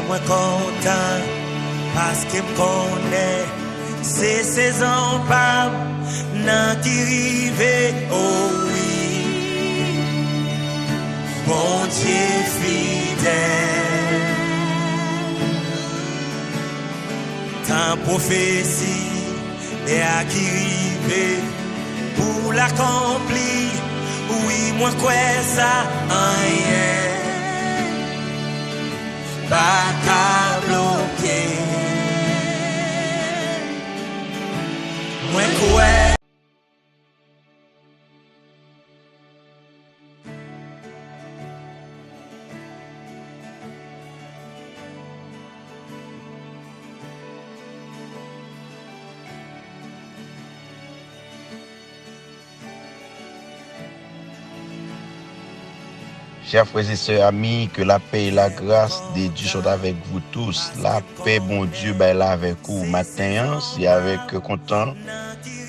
moi content parce que me connaît c'est saison pas nan qui rive oh oui bon Dieu fidèle tant prophétie et à qui rive pour l'accomplir oui moi quoi ça rien pas qu'à bloquer moi quoi. Chers frères et sœurs, amis, que la paix et la grâce de Dieu soient avec vous tous. La paix, bon Dieu, ben là avec vous matin, c'est avec content,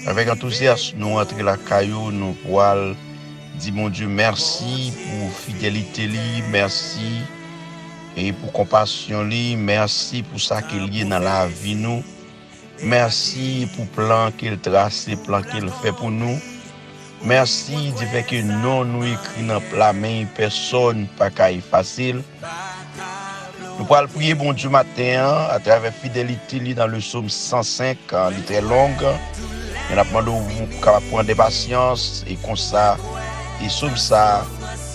avec enthousiasme, nous entrer la caillou, nous poil, dit mon Dieu, merci pour fidélité, merci et pour compassion, merci pour ça qu'il y a dans la vie, nous. Merci pour plan qu'il trace, plan qu'il fait pour nous. Merci du fait que nous écrit dans la main, personne pas facile. Nous allons prier bon Dieu matin à travers fidélité dans le psaume 105, il est très long. Nous avons demandé vous prendre des patience et comme ça, et psaume ça,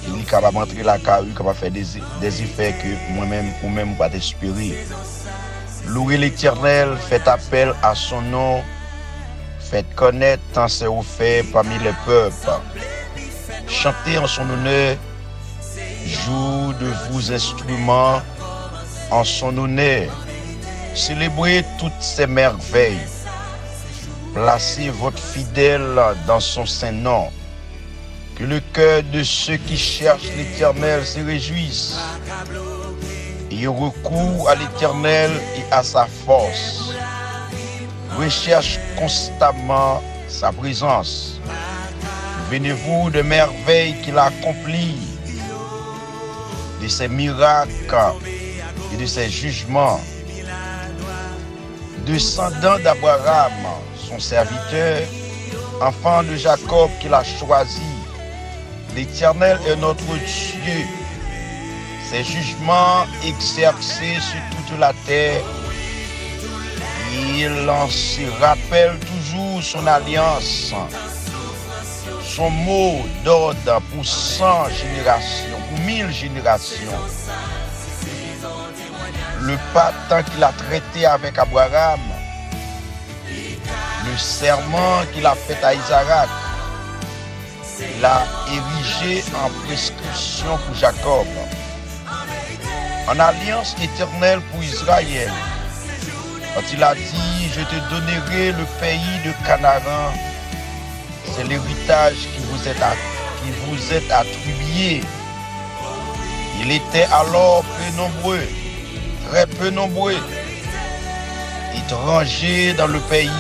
il est capable d'entrer la carrue, capable de faire des effets que moi-même ou même pas d'espérer. Louez l'Éternel, faites appel à son nom. Faites connaître tant c'est offert parmi les peuples. Chantez en son honneur, jouez de vos instruments en son honneur. Célébrez toutes ses merveilles. Placez votre fidèle dans son saint nom. Que le cœur de ceux qui cherchent l'Éternel se réjouisse. Ayez recours à l'Éternel et à sa force. Recherche constamment sa présence. Souvenez-vous de merveilles qu'il a accomplies, de ses miracles et de ses jugements. Descendant d'Abraham, son serviteur, enfant de Jacob qu'il a choisi. L'Éternel est notre Dieu. Ses jugements exercés sur toute la terre. Il en se rappelle toujours son alliance, son mot d'ordre pour 100 générations, pour 1000 générations. Le pacte qu'il a traité avec Abraham, le serment qu'il a fait à Isaac, il a érigé en prescription pour Jacob, en alliance éternelle pour Israël. Quand il a dit, je te donnerai le pays de Canaan, c'est l'héritage qui vous est attribué. Il était alors peu nombreux, très peu nombreux, étrangers dans le pays.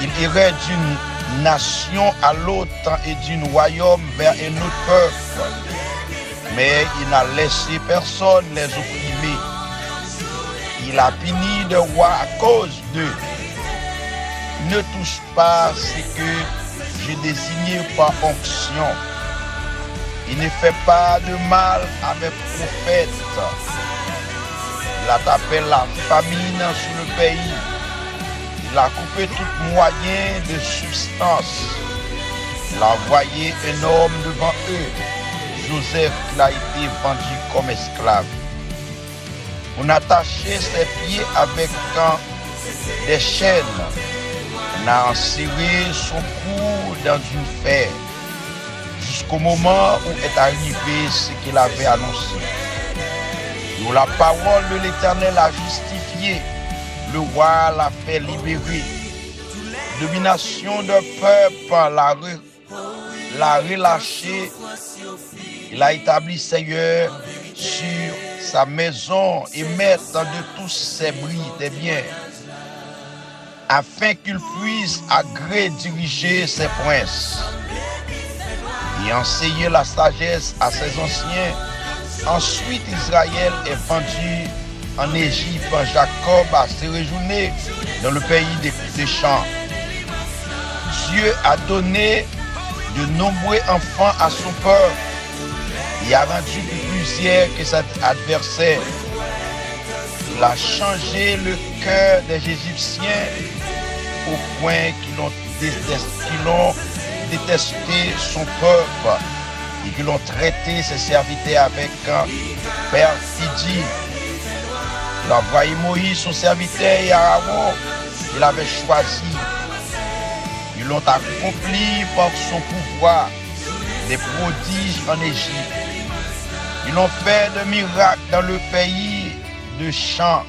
Il irait d'une nation à l'autre et d'un royaume vers un autre peuple. Mais il n'a laissé personne les opprimer. Il a puni de roi à cause d'eux. Ne touche pas ce que j'ai désigné par onction. Il ne fait pas de mal à mes prophètes. Il a tapé la famine sur le pays. Il a coupé tout moyen de substance. Il a envoyé un homme devant eux, Joseph, qui a été vendu comme esclave. On attachait ses pieds avec des chaînes. On a enserré son cou dans une fer, jusqu'au moment où est arrivé ce qu'il avait annoncé. Où la parole de l'Éternel a justifié, le roi l'a fait libérer. Domination de peuple l'a relâché. Il a établi Seigneur sur sa maison et maître de tous ses bris des biens, afin qu'il puisse à gré diriger ses princes et enseigner la sagesse à ses anciens Ensuite, Israël est vendu en Égypte. Jacob a séjourné dans le pays des champs. Dieu a donné de nombreux enfants à son peuple. Il a rendu plusieurs que ses adversaires. Il a changé le cœur des Égyptiens au point qu'ils ont détesté son peuple et qu'ils ont traité ses serviteurs avec perfidie. Il a envoyé Moïse, son serviteur, et Aaron, qu'il avait choisi. Ils l'ont accompli par son pouvoir, des prodiges en Égypte. Ils ont fait de miracles dans le pays de Champ.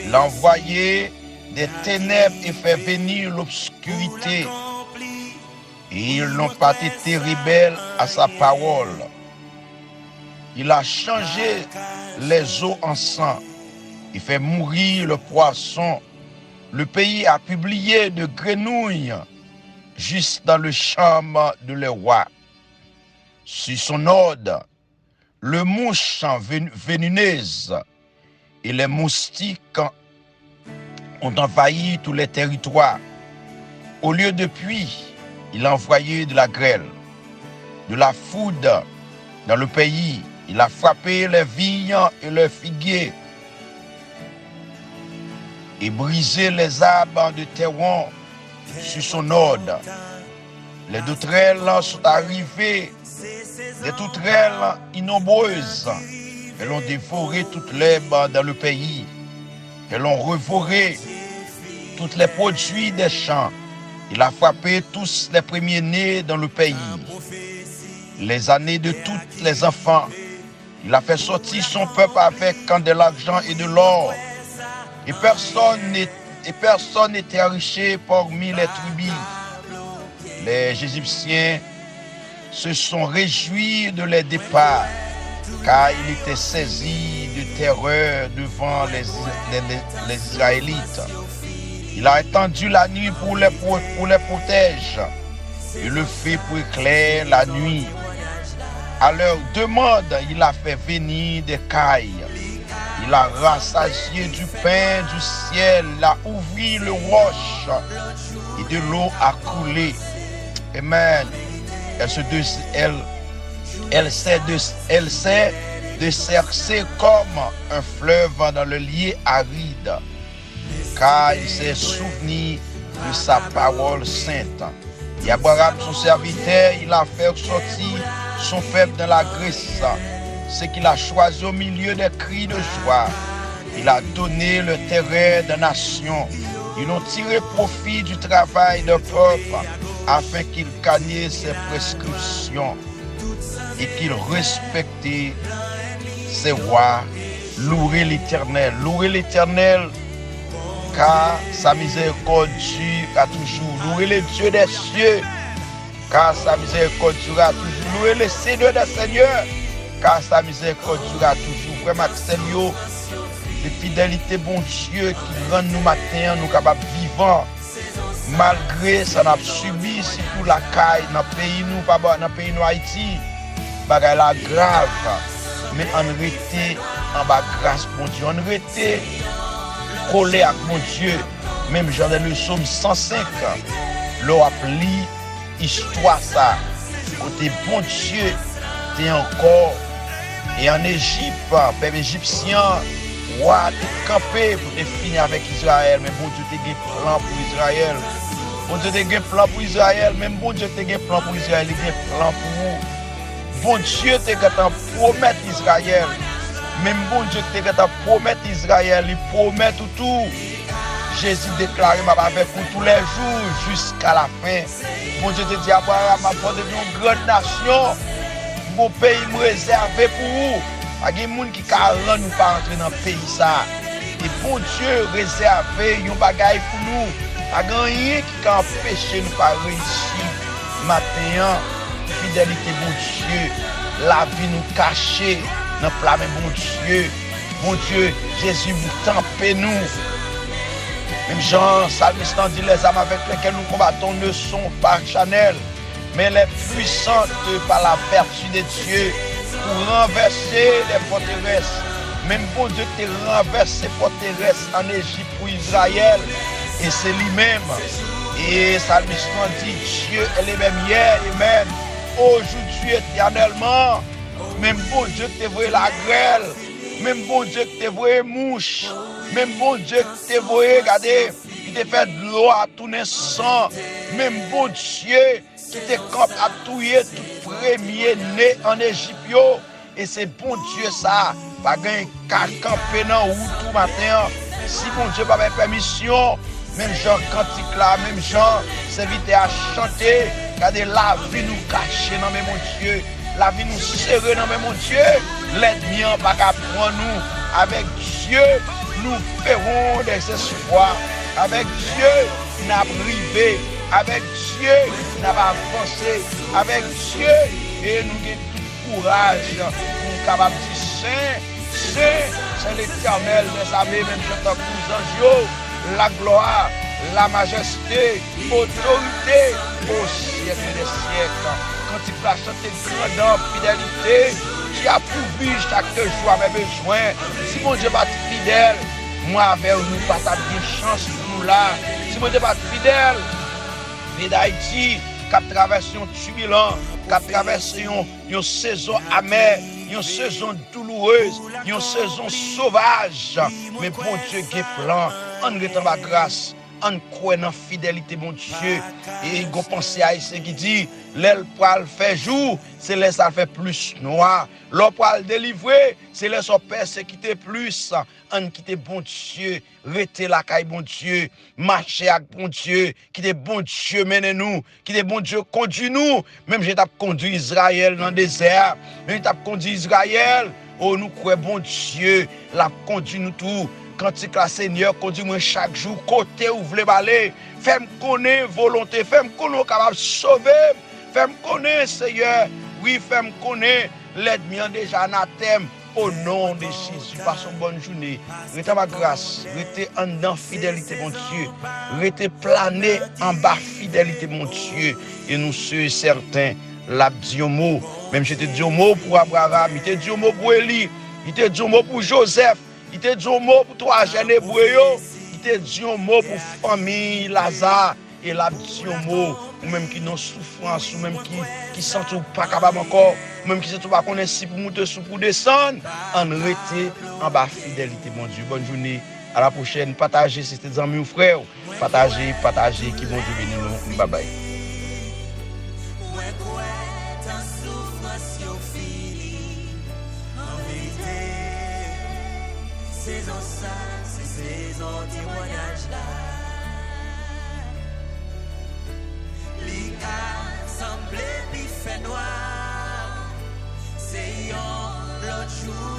Il a envoyé des ténèbres et fait venir l'obscurité. Et ils n'ont pas été rebelles à sa parole. Il a changé les eaux en sang. Il fait mourir le poisson. Le pays a publié de grenouilles juste dans le chambre de les rois. Sur son ordre, le mouche vénéneuse et les moustiques ont envahi tous les territoires. Au lieu de pluie, il a envoyé de la grêle, de la foudre dans le pays. Il a frappé les vignes et les figuiers et brisé les arbres de terreau sur son ordre. Les sauterelles sont arrivées, des sauterelles innombreuses. Elles ont dévoré toute l'herbe dans le pays. Elles ont revoré tous les produits des champs. Il a frappé tous les premiers-nés dans le pays. Les années de tous les enfants. Il a fait sortir son peuple avec de l'argent et de l'or. Et personne n'était enrichi parmi les tribus. Les Égyptiens se sont réjouis de leur départ, car ils étaient saisis de terreur devant les Israélites. Il a étendu la nuit pour les protéger, et le feu pour éclairer la nuit. À leur demande, il a fait venir des cailles. Il a rassasié du pain du ciel, il a ouvert le roche et de l'eau a coulé. Amen. Elle sait désercer comme un fleuve dans le lieu aride, car il s'est souvenu de sa parole sainte. Et Abraham, son serviteur, il a fait sortir son peuple dans la Grèce. C'est qu'il a choisi au milieu des cris de joie. Il a donné le terrain des nations. Ils ont tiré profit du travail de peuple afin qu'ils gagnaient ses prescriptions et qu'ils respectaient ses rois. Louez l'Éternel, car sa miséricorde dure à toujours. Louez le Dieu des cieux, car sa miséricorde dure à toujours. Louez le Seigneur des seigneurs, car sa miséricorde dure à toujours. Vraiment, Seigneur, c'est fidélité, bon Dieu, qui rend nous matin, nous capables vivants. Malgré ça, nous avons subi, surtout la caille, dans le pays, dans le pays de Haïti, bagaille la grave. Mais on était en bas grâce, mon Dieu. On était collé avec mon Dieu. Même genre dans le psaume 105, l'on appelé histoire ça. Côté bon Dieu, t'es encore. Et en Égypte, peuple égyptien, roi t'es campé pour te finir avec Israël. Mais bon Dieu, t'es un plan pour Israël. Bon Dieu, t'es un plan pour Israël. Même bon Dieu, t'es un plan pour Israël. Il y a un plan pour vous. Bon Dieu, t'es qu'à promettre Israël. Même bon Dieu, t'es qu'à promettre Israël. Il promet tout. Jésus déclare avec vous tous les jours jusqu'à la fin. Bon Dieu te dit, Abraham, avant de devenir une grande nation, mon pays me réservé pour vous. Il y a des gens qui ne nous pas entrer dans le pays. Et bon Dieu réservé un bagage pour nous. Il n'y a rien qui peut empêcher nous pas réussir. Maintenant, fidélité, bon Dieu, la vie nous cachée dans le plat, bon Dieu. Bon Dieu, Jésus vous tempez nous. Même Jean, Salmiste dit, les âmes avec lesquelles nous combattons ne sont pas charnelles, mais les puissantes par la vertu de Dieu pour renverser les forteresses. Même bon Dieu qui renverse les forteresses en Égypte pour Israël. Et c'est lui-même. Et Salmiste dit, Dieu est le même hier et même aujourd'hui éternellement. Même bon Dieu qui t'envoie la grêle. Même bon Dieu qui t'envoie mouche. Même bon Dieu qui t'envoie, regardez, qui te fait de l'eau à tout naissant. Même bon Dieu qui te campe à touiller tout premier né en Égypte. Et c'est bon Dieu ça. Pas qu'à camper dans ou tout matin. Si bon Dieu pas permission, même Jean cantique là, même Jean s'invite à chanter. Regardez la vie nous cacher dans mon Dieu. La vie nous serrer dans mon Dieu. L'ennemi pas qu'à prendre nous. Avec Dieu, nous ferons des espoirs. Avec Dieu, nous avons privé. Avec Dieu, nous avons avancé. Avec Dieu, et nous avons tout courage. Nous sommes capables de dire c'est l'Éternel des armées, même je t'en anges, la gloire, la majesté, autorité au siècle des siècles. Quand il va chanter grande fidélité, qui a pourvu chaque jour à mes besoins. Si mon Dieu va être fidèle, moi avec nous, pas ta bien chance pour nous là. Si mon Dieu va être fidèle, les d'Haïti, qui a traversé un turbulent, qui a traversé une saison amère, une saison douloureuse, une saison sauvage. Mais bon Dieu, qui est plan, en retant la grâce, en croyant dans la fidélité, mon Dieu. Et il a pensé à ce qui dit, l'aile poil fait jour, c'est là ça fait plus noir. L'eau poil délivré, c'est là ça persécuté plus. En quitter bon Dieu, rester la caille bon Dieu, marcher avec bon Dieu, quitter bon Dieu mène nous, quitter bon Dieu conduit nous. Même j'ai conduit Israël dans le désert, même j'ai conduit Israël, oh nous croyons bon Dieu, l'a conduit nous tout. Quand tu la Seigneur conduis-moi chaque jour, côté où vous voulez aller, fais-moi connaître volonté, fais-moi connaître capable de sauver, fais-moi connaître Seigneur, oui, fais-moi connaître l'ennemi déjà anathème. Au nom de Jésus, passe une bonne journée. Restez ma grâce, restez en dedans fidélité, mon Dieu. Restez plané en bas fidélité, mon Dieu. Et nous sommes certains, l'a dit un mot. Même je te dis un mot pour Abraham, il te dit un mot pour Élie, il te dit un mot pour Joseph, il te dit un mot pour toi, jeunes hébreux, il te dit un mot pour famille Lazare. Et l'a dit un mot, ou même qui n'ont souffrance, ou même qui sentent pas capable encore, ou même qui ne sont pas connaissent si pour monter sous pour descendre, en rester en bas fidélité, mon Dieu. Bonne journée, à la prochaine. Partagez, c'était des amis ou frères. Partagez, qui vont Dieu bénir nous. Bye bye. Semblé mi fait noir, c'est yon l'autre jour.